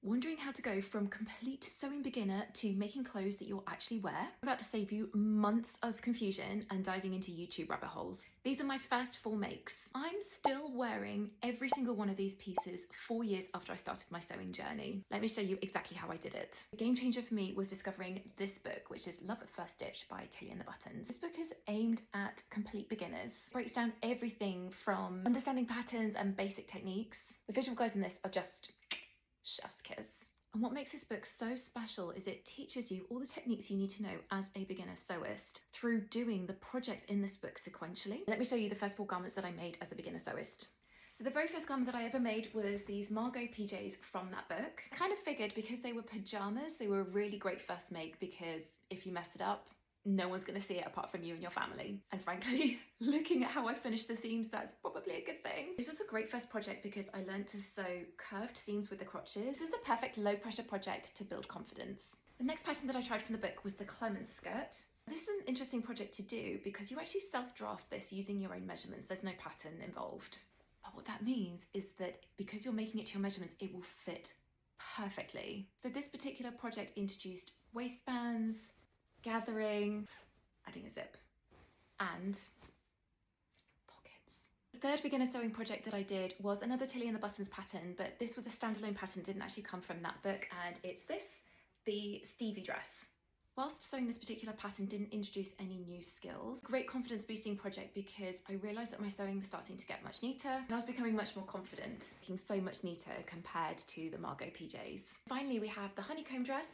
Wondering how to go from complete sewing beginner to making clothes that you'll actually wear? I'm about to save you months of confusion and diving into YouTube rabbit holes. These are my first 4 makes. I'm still wearing every single one of these pieces 4 years after I started my sewing journey. Let me show you exactly how I did it. The game changer for me was discovering this book, which is Love at First Stitch by Tilly and the Buttons. This book is aimed at complete beginners. It breaks down everything from understanding patterns and basic techniques. The visual guides in this are just chef's kiss. And what makes this book so special is it teaches you all the techniques you need to know as a beginner sewist through doing the projects in this book sequentially. Let me show you the first 4 garments that I made as a beginner sewist. So the very first garment that I ever made was these Margo PJs from that book. Kind of figured because they were pajamas, they were a really great first make because if you messed it up, no one's going to see it apart from you and your family. And frankly, looking at how I finished the seams, that's probably a good thing. This was a great first project because I learned to sew curved seams with the crotches. This was the perfect low pressure project to build confidence. The next pattern that I tried from the book was the Clemens skirt. This is an interesting project to do because you actually self-draft this using your own measurements. There's no pattern involved. But what that means is that because you're making it to your measurements, it will fit perfectly. So this particular project introduced waistbands, gathering, adding a zip, and pockets. The third beginner sewing project that I did was another Tilly and the Buttons pattern, but this was a standalone pattern, didn't actually come from that book, and it's this, the Stevie dress. Whilst sewing this particular pattern didn't introduce any new skills, great confidence boosting project because I realised that my sewing was starting to get much neater and I was becoming much more confident, looking so much neater compared to the Margo PJs. Finally, we have the Honeycomb dress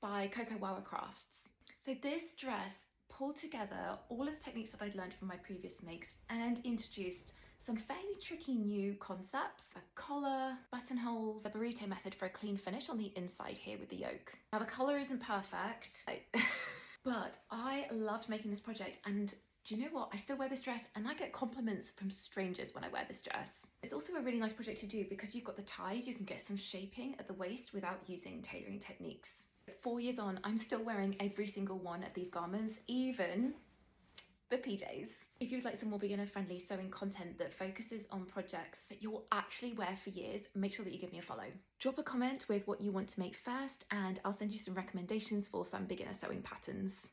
by Coco Wawa Crafts. So this dress pulled together all of the techniques that I'd learned from my previous makes and introduced some fairly tricky new concepts. A collar, buttonholes, a burrito method for a clean finish on the inside here with the yoke. Now the colour isn't perfect, but I loved making this project, and do you know what? I still wear this dress and I get compliments from strangers when I wear this dress. It's also a really nice project to do because you've got the ties, you can get some shaping at the waist without using tailoring techniques. 4 years on, I'm still wearing every single one of these garments, even the PJs. If you'd like some more beginner-friendly sewing content that focuses on projects that you'll actually wear for years, make sure that you give me a follow. Drop a comment with what you want to make first, and I'll send you some recommendations for some beginner sewing patterns.